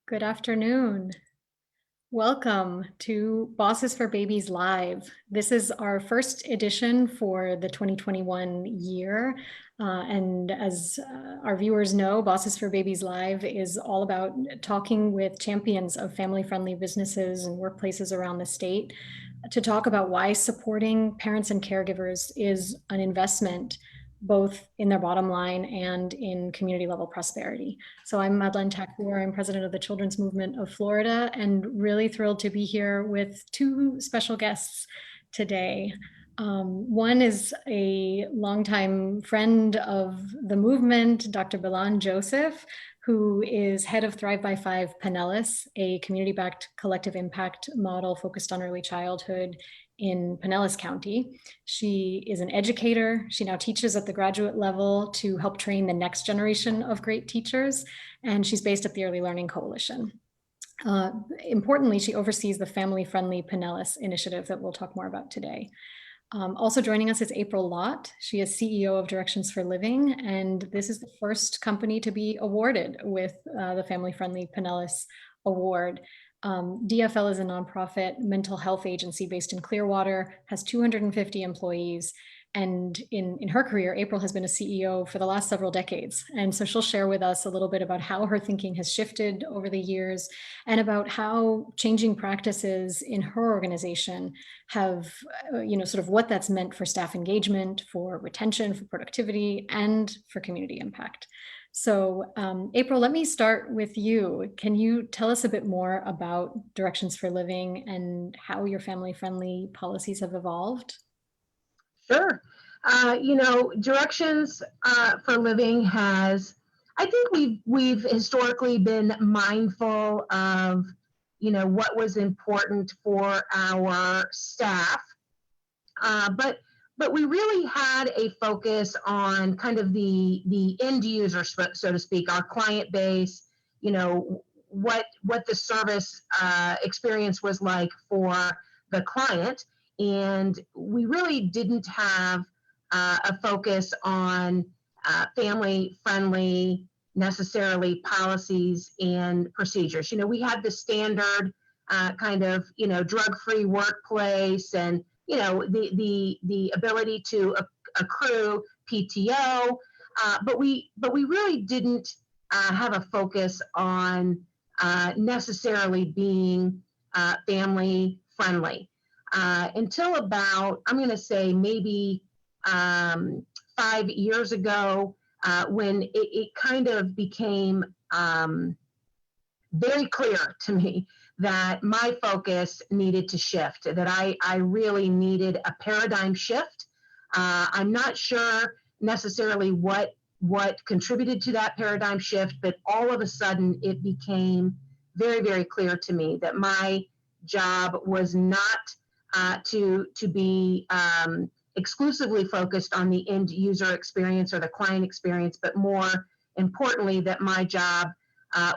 Good afternoon. Welcome to Bosses for Babies Live. This is our first edition for the 2021 year. And as our viewers know, Bosses for Babies Live is all about talking with champions of family-friendly businesses and workplaces around the state to talk about why supporting parents and caregivers is an investment both in their bottom line and in community level prosperity. So I'm Madeleine Thakur, I'm president of the Children's Movement of Florida, and really thrilled to be here with two special guests today. One is a longtime friend of the movement, Dr. Bilan Joseph, who is head of Thrive By Five Pinellas, a community-backed collective impact model focused on early childhood in Pinellas County. She is an educator. She now teaches at the graduate level to help train the next generation of great teachers, and she's based at the Early Learning Coalition. Importantly, she oversees the Family Friendly Pinellas initiative that we'll talk more about today. Also joining us is April Lott. She is CEO of Directions for Living, and this is the first company to be awarded with the Family Friendly Pinellas Award. DFL is a nonprofit mental health agency based in Clearwater, has 250 employees. And in her career, April has been a CEO for the last several decades. And so she'll share with us a little bit about how her thinking has shifted over the years and about how changing practices in her organization have, sort of what that's meant for staff engagement, for retention, for productivity, and for community impact. So April, let me start with you. Can you tell us a bit more about Directions for Living and how your family-friendly policies have evolved? Sure. Directions for Living has, I think we've historically been mindful of, what was important for our staff, but we really had a focus on kind of the end user, so to speak, our client base. What the service experience was like for the client. And we really didn't have a focus on family-friendly, necessarily, policies and procedures. We had the standard kind of, drug-free workplace and, the ability to accrue PTO, but we really didn't have a focus on necessarily being family-friendly. Until about, I'm going to say maybe 5 years ago, when it kind of became very clear to me that my focus needed to shift, that I really needed a paradigm shift. I'm not sure necessarily what contributed to that paradigm shift, but all of a sudden it became very, very clear to me that my job was not to be exclusively focused on the end user experience or the client experience, but more importantly, that my job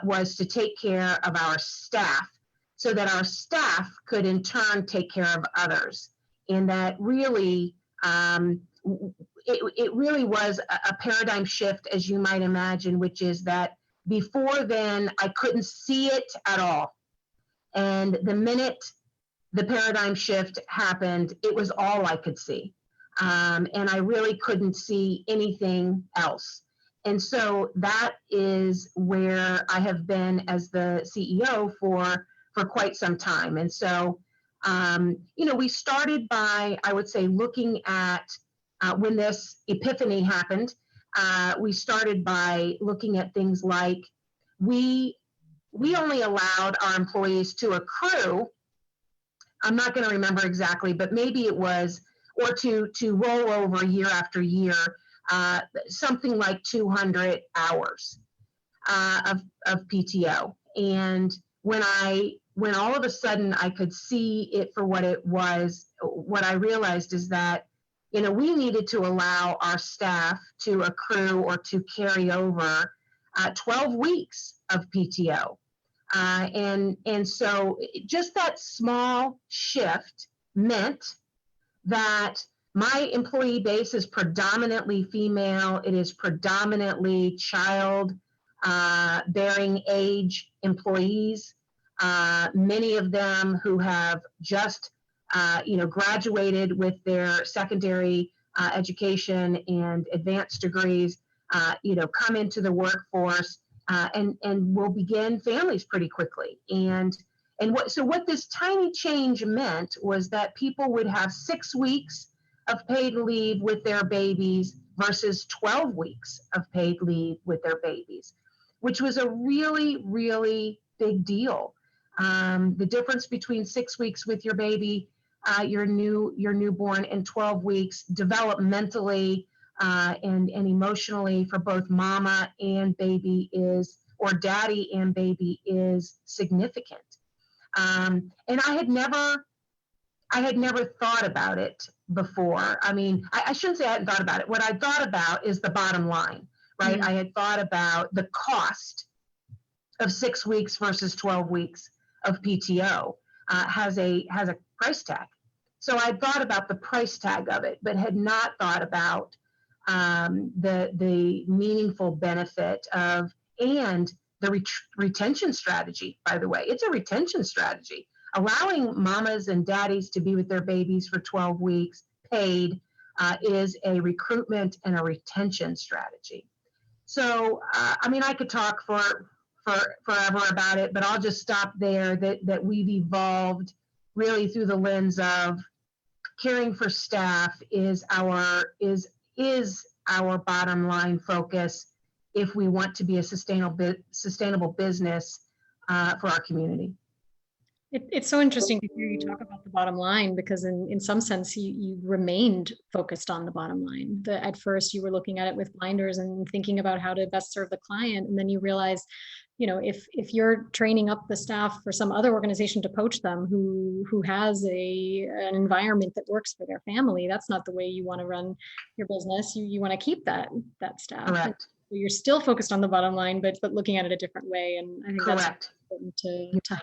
was to take care of our staff so that our staff could in turn take care of others. And that really, it really was a paradigm shift, as you might imagine, which is that before then, I couldn't see it at all. And the minute the paradigm shift happened, it was all I could see. And I really couldn't see anything else. And so that is where I have been as the CEO for quite some time. And so, we started by, I would say, looking at when this epiphany happened, we started by looking at things like we only allowed our employees to accrue, I'm not going to remember exactly, but maybe it was, or to roll over year after year, something like 200 hours of PTO. And when all of a sudden I could see it for what it was, what I realized is that, we needed to allow our staff to accrue or to carry over 12 weeks of PTO. And so just that small shift meant that my employee base is predominantly female. It is predominantly child bearing age employees, many of them who have just graduated with their secondary education and advanced degrees, come into the workforce and will begin families pretty quickly. And what this tiny change meant was that people would have 6 weeks of paid leave with their babies versus 12 weeks of paid leave with their babies, which was a really, really big deal. The difference between 6 weeks with your baby, your newborn, and 12 weeks developmentally and emotionally for both mama and baby or daddy and baby is significant. And I had never thought about it before. I mean, I shouldn't say I hadn't thought about it. What I thought about is the bottom line, right? Mm-hmm. I had thought about the cost of 6 weeks versus 12 weeks of PTO has a price tag. So I thought about the price tag of it, but had not thought about the meaningful benefit of, and the retention strategy, by the way. It's a retention strategy. Allowing mamas and daddies to be with their babies for 12 weeks paid is a recruitment and a retention strategy. So, I could talk for forever about it, but I'll just stop there, that we've evolved really through the lens of caring for staff is our bottom line focus if we want to be a sustainable business for our community. It's so interesting to hear you talk about the bottom line, because in some sense you remained focused on the bottom line. At first you were looking at it with blinders and thinking about how to best serve the client, and then you realize, if you're training up the staff for some other organization to poach them who has an environment that works for their family, that's not the way you want to run your business. You want to keep that staff. Correct. So you're still focused on the bottom line, but looking at it a different way, and I think that's important to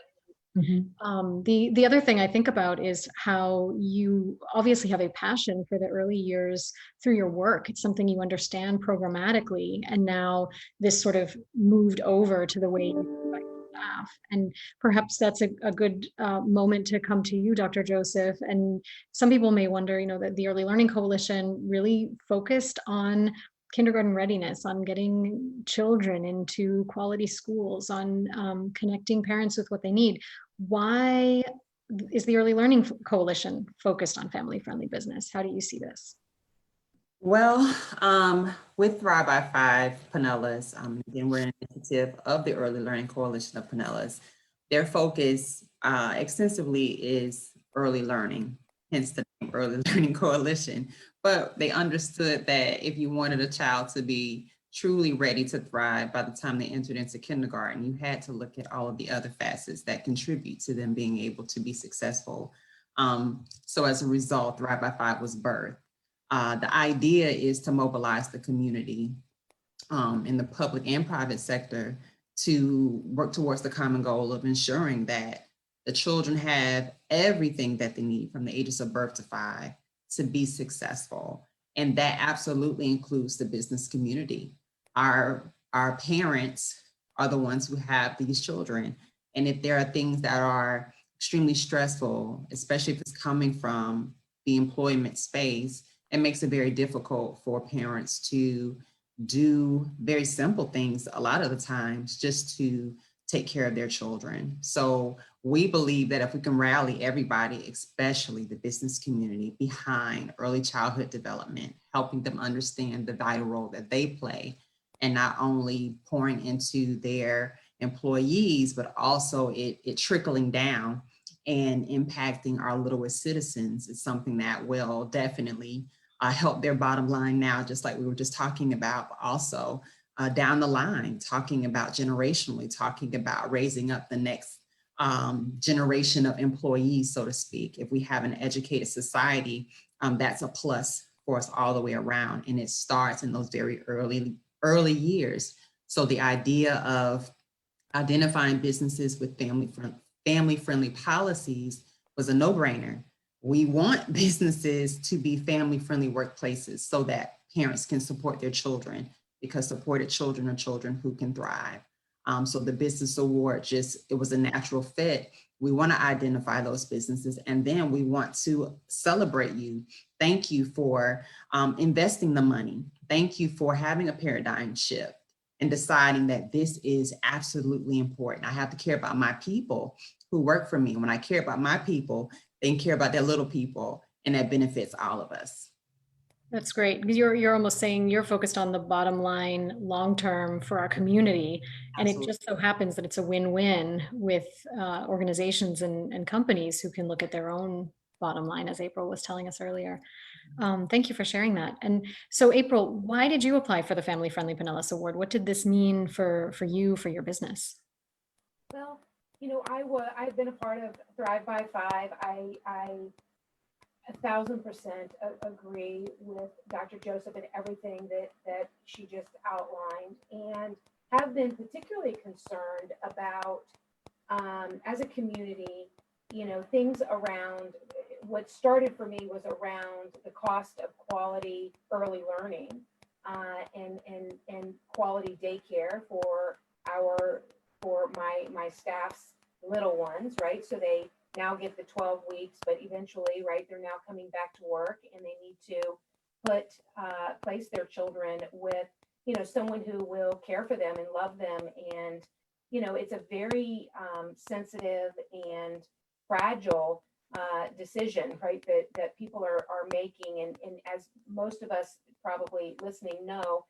Mm-hmm. The other thing I think about is how you obviously have a passion for the early years through your work. It's something you understand programmatically, and now this sort of moved over to the way you provide staff. And perhaps that's a good moment to come to you, Dr. Joseph. And some people may wonder, that the Early Learning Coalition really focused on kindergarten readiness, on getting children into quality schools, on connecting parents with what they need. Why is the Early Learning Coalition focused on family-friendly business? How do you see this? Well, with Thrive by Five Pinellas, again, we're an initiative of the Early Learning Coalition of Pinellas. Their focus extensively is early learning, hence the name Early Learning Coalition. But they understood that if you wanted a child to be truly ready to thrive by the time they entered into kindergarten, you had to look at all of the other facets that contribute to them being able to be successful. So as a result, Thrive by Five was birthed. The idea is to mobilize the community in the public and private sector to work towards the common goal of ensuring that the children have everything that they need from the ages of birth to 5 to be successful. And that absolutely includes the business community. Our parents are the ones who have these children. And if there are things that are extremely stressful, especially if it's coming from the employment space, it makes it very difficult for parents to do very simple things a lot of the times just to take care of their children. So we believe that if we can rally everybody, especially the business community, behind early childhood development, helping them understand the vital role that they play, and not only pouring into their employees, but also it trickling down and impacting our littlest citizens, is something that will definitely help their bottom line now, just like we were just talking about, but also down the line, talking about generationally, talking about raising up the next generation of employees, so to speak. If we have an educated society, that's a plus for us all the way around. And it starts in those very early years. So the idea of identifying businesses with family-friendly policies was a no-brainer. We want businesses to be family-friendly workplaces so that parents can support their children because supported children are children who can thrive. So the business award it was a natural fit. We want to identify those businesses, and then we want to celebrate you. Thank you for investing the money. Thank you for having a paradigm shift and deciding that this is absolutely important. I have to care about my people who work for me. When I care about my people, they care about their little people, and that benefits all of us. That's great, because you're almost saying you're focused on the bottom line long term for our community. And it just so happens that it's a win-win with organizations and companies who can look at their own bottom line, as April was telling us earlier. Thank you for sharing that. And so, April, why did you apply for the Family Friendly Pinellas Award? What did this mean for you, for your business? Well, I've been a part of Thrive by Five. I 1,000% agree with Dr. Joseph and everything that she just outlined, and have been particularly concerned about, as a community, things around what started for me was around the cost of quality early learning, and quality daycare for my staff's little ones, right? So they now get the 12 weeks, but eventually, right, they're now coming back to work, and they need to place their children with, someone who will care for them and love them. And, it's a very sensitive and fragile decision, right, that people are making. And as most of us probably listening know,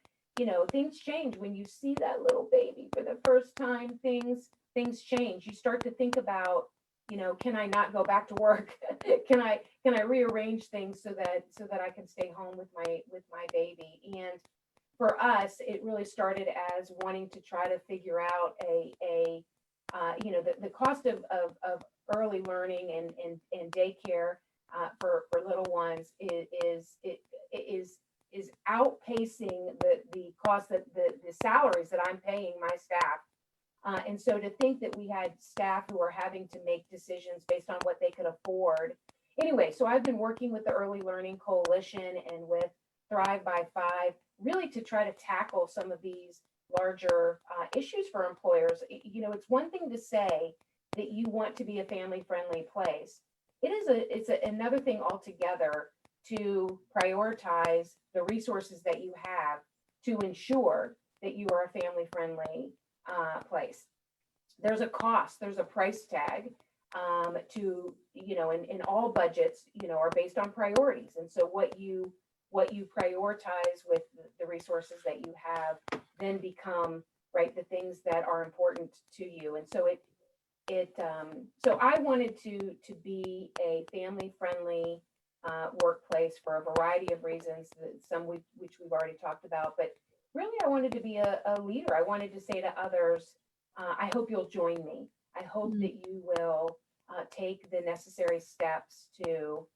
things change when you see that little baby for the first time. Things change. You start to think about, can I not go back to work? Can I rearrange things so that I can stay home with my baby? And for us, it really started as wanting to try to figure out the cost of early learning and daycare for little ones is outpacing the cost that the salaries that I'm paying my staff. And so to think that we had staff who are having to make decisions based on what they could afford. Anyway, so I've been working with the Early Learning Coalition and with Thrive by Five, really to try to tackle some of these larger issues for employers. It's one thing to say that you want to be a family-friendly place. It's another thing altogether to prioritize the resources that you have to ensure that you are a family-friendly place. There's a cost, there's a price tag to, and all budgets, are based on priorities. And so what you prioritize with the resources that you have then become, right, the things that are important to you. And so so I wanted to be a family-friendly workplace for a variety of reasons, some which we've already talked about, but really I wanted to be a leader. I wanted to say to others, I hope you'll join me. I hope that you will take the necessary steps to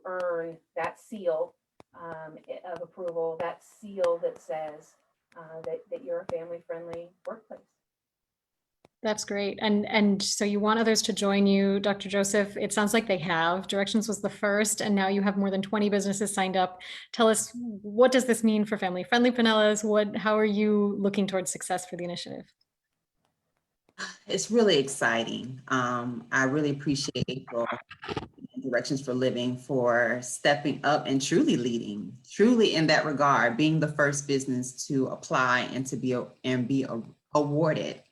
earn that seal of approval, that seal that says that you're a family-friendly workplace. That's great. And so you want others to join you, Dr. Joseph. It sounds like they have. Directions was the first, and now you have more than 20 businesses signed up. Tell us, what does this mean for Family Friendly Pinellas? How are you looking towards success for the initiative? It's really exciting. I really appreciate April and Directions for Living for stepping up and truly leading, truly in that regard, being the first business to apply and to be awarded.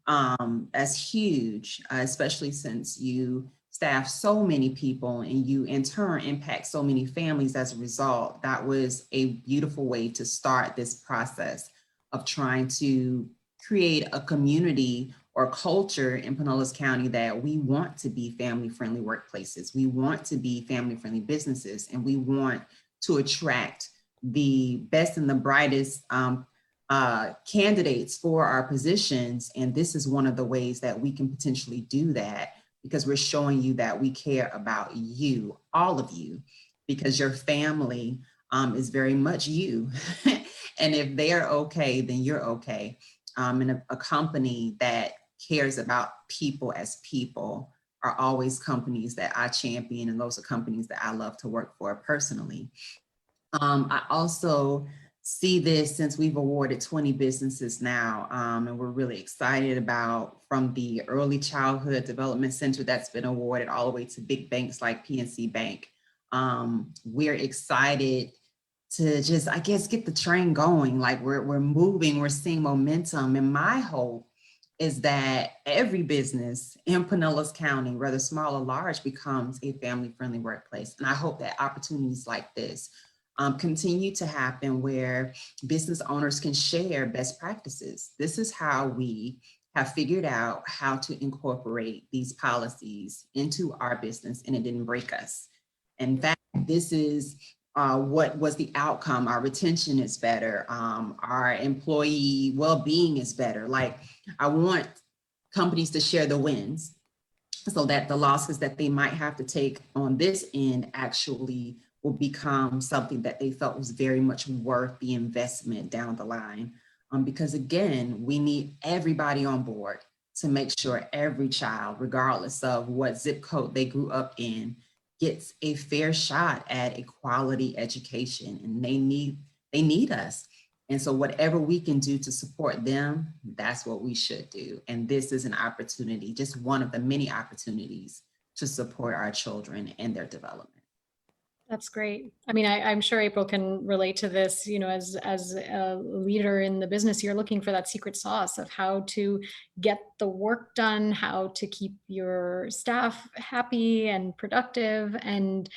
That's huge, especially since you staff so many people and you in turn impact so many families as a result. That was a beautiful way to start this process of trying to create a community or culture in Pinellas County that we want to be family-friendly workplaces. We want to be family-friendly businesses, and we want to attract the best and the brightest candidates for our positions. And this is one of the ways that we can potentially do that, because we're showing you that we care about you, all of you, because your family is very much you. And if they're okay, then you're okay. And a company that cares about people as people are always companies that I champion, and those are companies that I love to work for personally. I also see this since we've awarded 20 businesses now. And we're really excited about from the early childhood development center that's been awarded all the way to big banks like PNC Bank. We're excited to just, I guess, get the train going. Like we're moving, we're seeing momentum. And my hope is that every business in Pinellas County, whether small or large, becomes a family-friendly workplace. And I hope that opportunities like this continue to happen where business owners can share best practices. This is how we have figured out how to incorporate these policies into our business, and it didn't break us. In fact, this is what was the outcome. Our retention is better. Our employee well-being is better. Like, I want companies to share the wins so that the losses that they might have to take on this end actually will become something that they felt was very much worth the investment down the line. Because again, we need everybody on board to make sure every child, regardless of what zip code they grew up in, gets a fair shot at a quality education, and they need us. And so whatever we can do to support them, that's what we should do. And this is an opportunity, just one of the many opportunities to support our children and their development. That's great. I mean, I'm sure April can relate to this, you know, as a leader in the business, you're looking for that secret sauce of how to get the work done, how to keep your staff happy and productive. And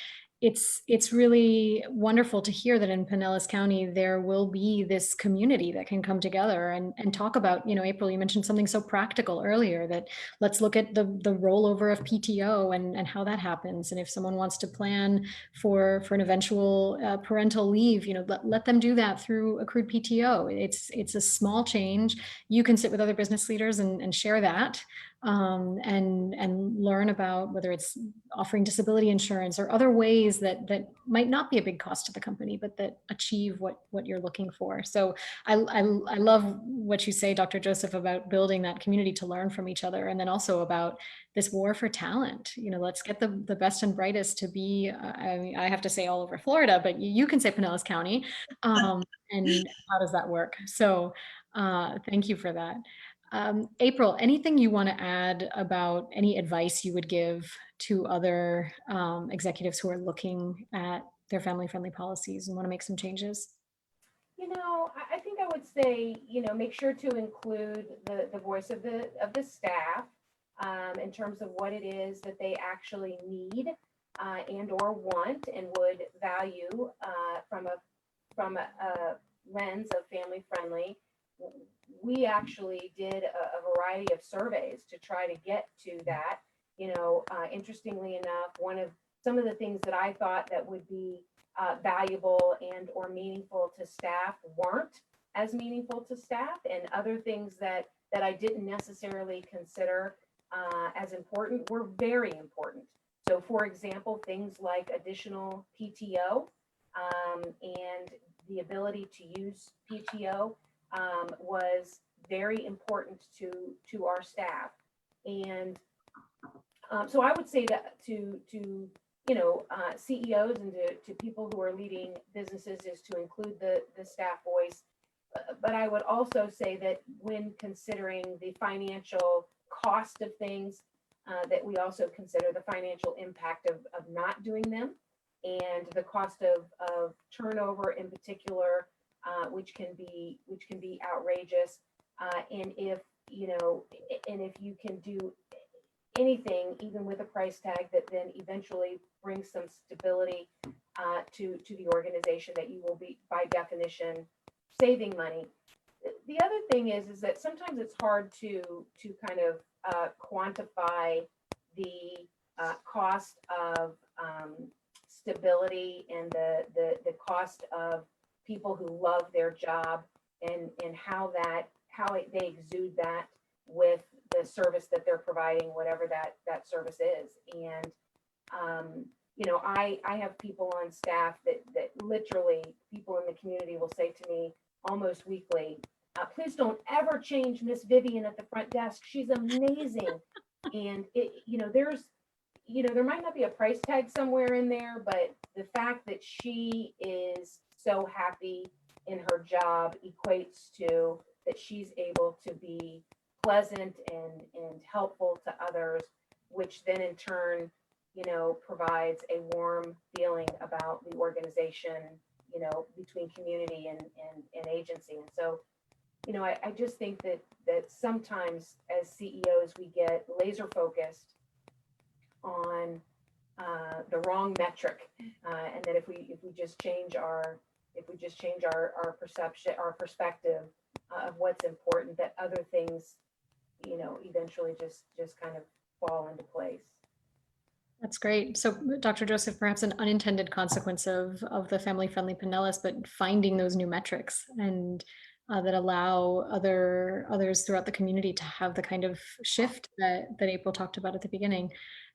it's really wonderful to hear that in Pinellas County, there will be this community that can come together and talk about, you know, April, you mentioned something so practical earlier, that let's look at the rollover of PTO and how that happens. And if someone wants to plan for an eventual parental leave, you know, let them do that through accrued PTO. It's a small change. You can sit with other business leaders and share that, and learn about whether it's offering disability insurance or other ways that might not be a big cost to the company, but that achieve what you're looking for. So I love what you say, Dr. Joseph, about building that community to learn from each other, and then also about this war for talent. You know, let's get the best and brightest to be, I mean, I have to say all over Florida, but you can say Pinellas County. And how does that work? So thank you for that. April, anything you want to add about any advice you would give to other executives who are looking at their family-friendly policies and want to make some changes? You know, I think I would say, you know, make sure to include the voice of the staff in terms of what it is that they actually need and or want and would value from a lens of family friendly. We actually did a variety of surveys to try to get to that. You know, interestingly enough, some of the things that I thought that would be valuable and or meaningful to staff weren't as meaningful to staff, and other things that I didn't necessarily consider as important were very important. So for example, things like additional PTO and the ability to use PTO was very important to our staff. And so I would say that to you know, CEOs and to people who are leading businesses is to include the staff voice. But I would also say that when considering the financial cost of things, that we also consider the financial impact of not doing them, and the cost of turnover in particular, which can be outrageous. And if you can do anything, even with a price tag that then eventually brings some stability to the organization, that you will be by definition saving money. The other thing is that sometimes it's hard to kind of quantify the cost of stability and the cost of people who love their job, and how they exude that with the service that they're providing, whatever that service is. And you know, I have people on staff that literally, people in the community will say to me almost weekly, please don't ever change Miss Vivian at the front desk. She's amazing. And there might not be a price tag somewhere in there, but the fact that she is so happy in her job equates to that she's able to be pleasant and helpful to others, which then in turn, provides a warm feeling about the organization, between community and agency. And so, I just think that sometimes as CEOs, we get laser focused on the wrong metric, and that if we just change our perception, our perspective of what's important, that other things, eventually just kind of fall into place. That's great. So, Dr. Joseph, perhaps an unintended consequence of the family-friendly Pinellas, but finding those new metrics and that allow others throughout the community to have the kind of shift that April talked about at the beginning.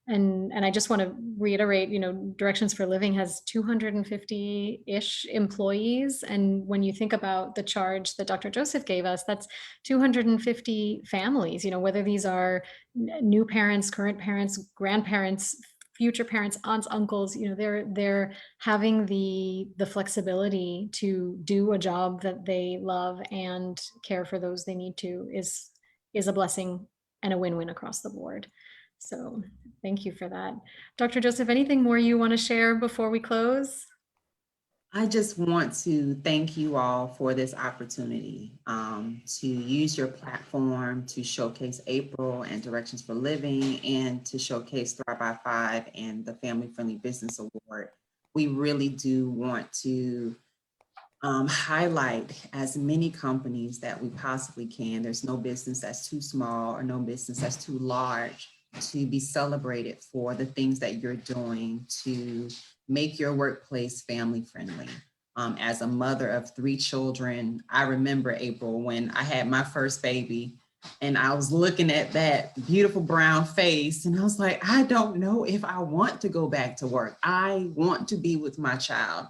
And I just want to reiterate, Directions for Living has 250-ish employees. And when you think about the charge that Dr. Joseph gave us, that's 250 families, whether these are new parents, current parents, grandparents, future parents, aunts, uncles, they're having the flexibility to do a job that they love and care for those they need to is a blessing and a win-win across the board. So thank you for that. Dr. Joseph, anything more you want to share before we close? I just want to thank you all for this opportunity to use your platform to showcase April and Directions for Living, and to showcase Thrive by Five and the Family Friendly Business Award. We really do want to highlight as many companies that we possibly can. There's no business that's too small or no business that's too large to be celebrated for the things that you're doing to make your workplace family friendly. As a mother of 3 children, I remember, April, when I had my first baby and I was looking at that beautiful brown face and I was like, I don't know if I want to go back to work. I want to be with my child.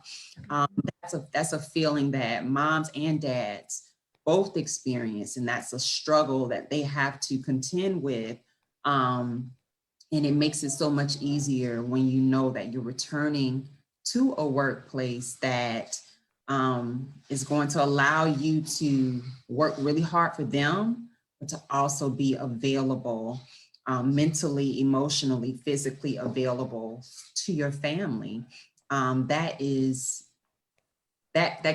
That's a feeling that moms and dads both experience, and that's a struggle that they have to contend with. And it makes it so much easier when you know that you're returning to a workplace that is going to allow you to work really hard for them, but to also be available mentally, emotionally, physically available to your family. That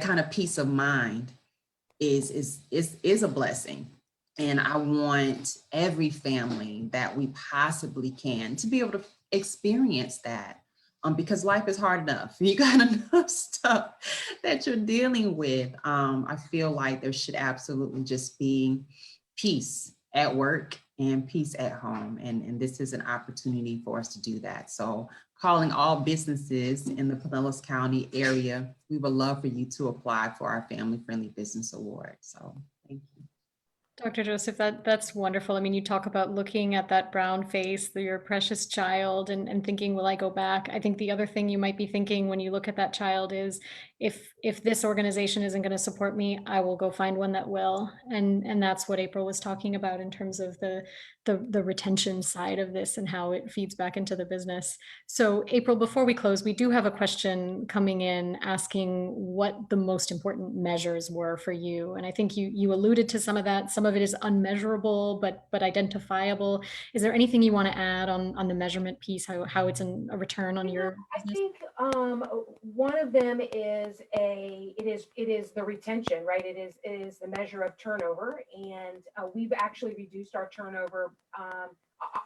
kind of peace of mind is a blessing. And I want every family that we possibly can to be able to experience that, because life is hard enough. You got enough stuff that you're dealing with. I feel like there should absolutely just be peace at work and peace at home. And this is an opportunity for us to do that. So calling all businesses in the Pinellas County area, we would love for you to apply for our Family Friendly Business Award. So thank you. Dr. Joseph, that's wonderful. I mean, you talk about looking at that brown face, your precious child, and thinking, will I go back? I think the other thing you might be thinking when you look at that child is, if this organization isn't going to support me, I will go find one that will. And that's what April was talking about in terms of the retention side of this and how it feeds back into the business. So April, before we close, we do have a question coming in asking what the most important measures were for you. And I think you alluded to some of that. Some of it is unmeasurable, but identifiable. Is there anything you want to add on the measurement piece, how it's a return on your business? I think one of them is it is the retention, right? It is the measure of turnover, and we've actually reduced our turnover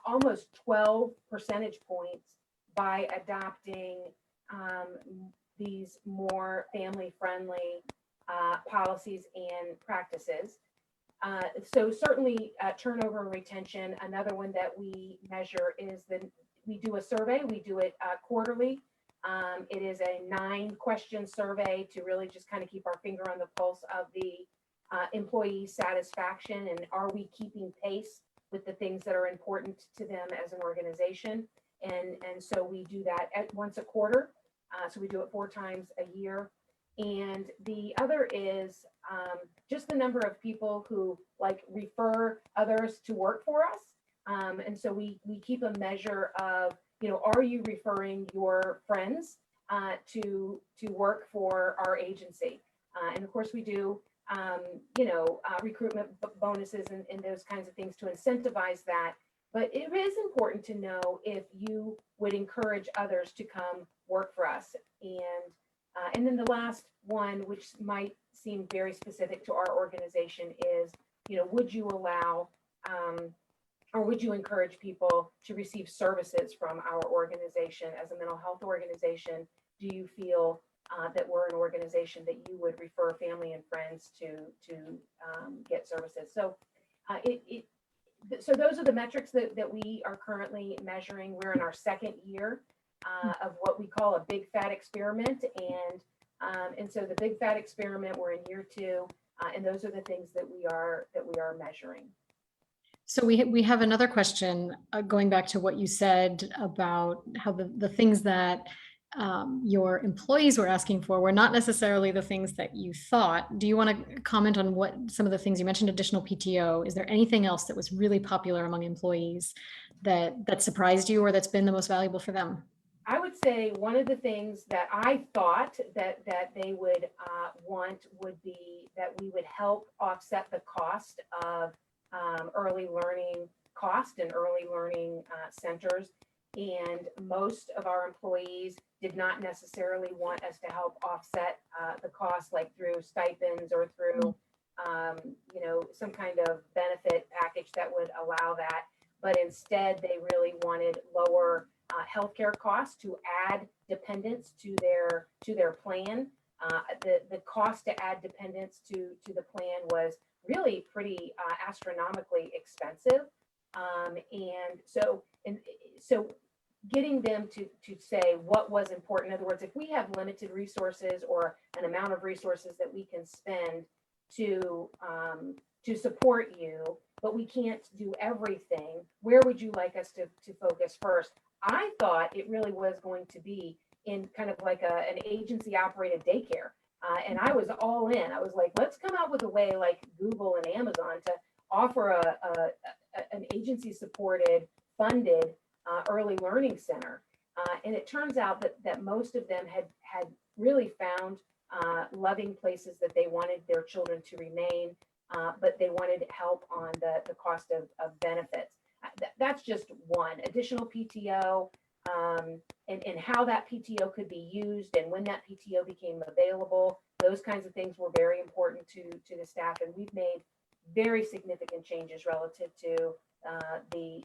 almost 12 percentage points by adopting these more family-friendly policies and practices. So certainly turnover and retention. Another one that we measure is we do a survey. We do it quarterly. It is a 9-question survey to really just kind of keep our finger on the pulse of the employee satisfaction, and are we keeping pace with the things that are important to them as an organization. And so we do that once a quarter. So we do it 4 times a year. And the other is just the number of people who refer others to work for us. And so we keep a measure of, are you referring your friends to work for our agency? And of course we do, recruitment bonuses and those kinds of things to incentivize that. But it is important to know if you would encourage others to come work for us. And then the last one, which might seem very specific to our organization, is, would you allow or would you encourage people to receive services from our organization as a mental health organization? Do you feel that we're an organization that you would refer family and friends to get services? So so those are the metrics that we are currently measuring. We're in our second year of what we call a big fat experiment, and so the big fat experiment, we're in year 2, and those are the things that we are measuring. So we have another question going back to what you said about how the things that your employees were asking for were not necessarily the things that you thought. Do you want to comment on what some of the things you mentioned? Additional PTO. Is there anything else that was really popular among employees that surprised you or that's been the most valuable for them? I would say one of the things that I thought that they would want would be that we would help offset the cost of early learning cost and early learning centers. And most of our employees did not necessarily want us to help offset the cost, like through stipends or through some kind of benefit package that would allow that. But instead, they really wanted lower healthcare costs to add dependents to their plan. The cost to add dependents to the plan was really pretty astronomically expensive, and so getting them to say what was important. In other words, if we have limited resources or an amount of resources that we can spend to support you, but we can't do everything, where would you like us to focus first? I thought it really was going to be in kind of like an agency operated daycare. And I was all in. I was like, let's come out with a way like Google and Amazon to offer an agency supported, funded early learning center. And it turns out that most of them had really found loving places that they wanted their children to remain, but they wanted help on the cost of benefits. That's just one. Additional PTO, and how that PTO could be used and when that PTO became available. Those kinds of things were very important to the staff, and we've made very significant changes relative to the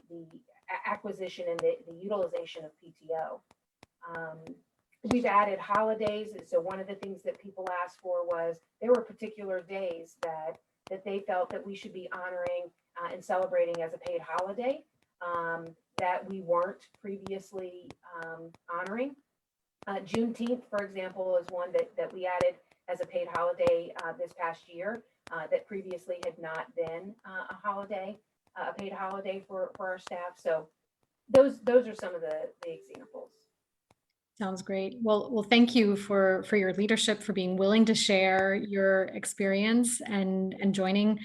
acquisition and the utilization of PTO. We've added holidays. So one of the things that people asked for was there were particular days that they felt that we should be honoring and celebrating as a paid holiday that we weren't previously honoring. Juneteenth, for example, is one that we added as a paid holiday this past year that previously had not been a paid holiday for our staff. So those are some of the examples. Sounds great. Well, thank you for your leadership, for being willing to share your experience and joining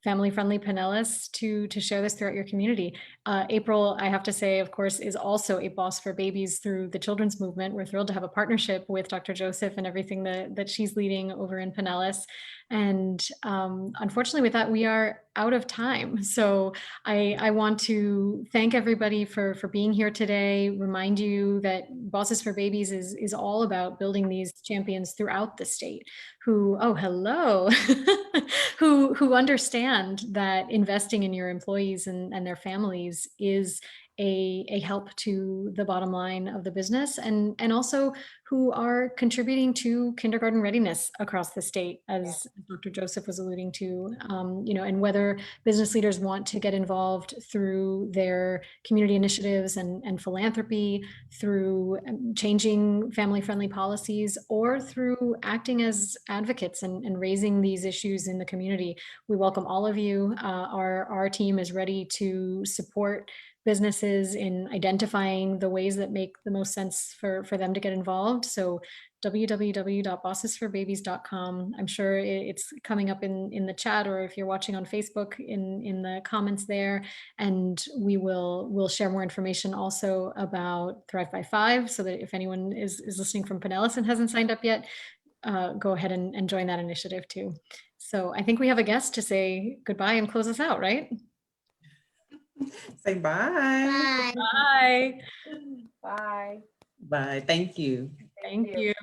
Family Friendly Pinellas to share this throughout your community. April, I have to say, of course, is also a boss for babies through the children's movement. We're thrilled to have a partnership with Dr. Joseph and everything that she's leading over in Pinellas. And unfortunately with that, we are out of time. So I want to thank everybody for being here today, remind you that Bosses for Babies is all about building these champions throughout the state who, oh, hello, who understand that investing in your employees and their families is a help to the bottom line of the business, and also who are contributing to kindergarten readiness across the state, as Dr. Joseph was alluding to, and whether business leaders want to get involved through their community initiatives and philanthropy, through changing family-friendly policies, or through acting as advocates and raising these issues in the community. We welcome all of you. Our team is ready to support businesses in identifying the ways that make the most sense for them to get involved. So www.bossesforbabies.com. I'm sure it's coming up in the chat, or if you're watching on Facebook in the comments there. And we'll share more information also about Thrive by Five, so that if anyone is listening from Pinellas and hasn't signed up yet, go ahead and join that initiative too. So I think we have a guest to say goodbye and close us out, right? Say bye. Bye. Bye. Bye. Thank you. Thank you.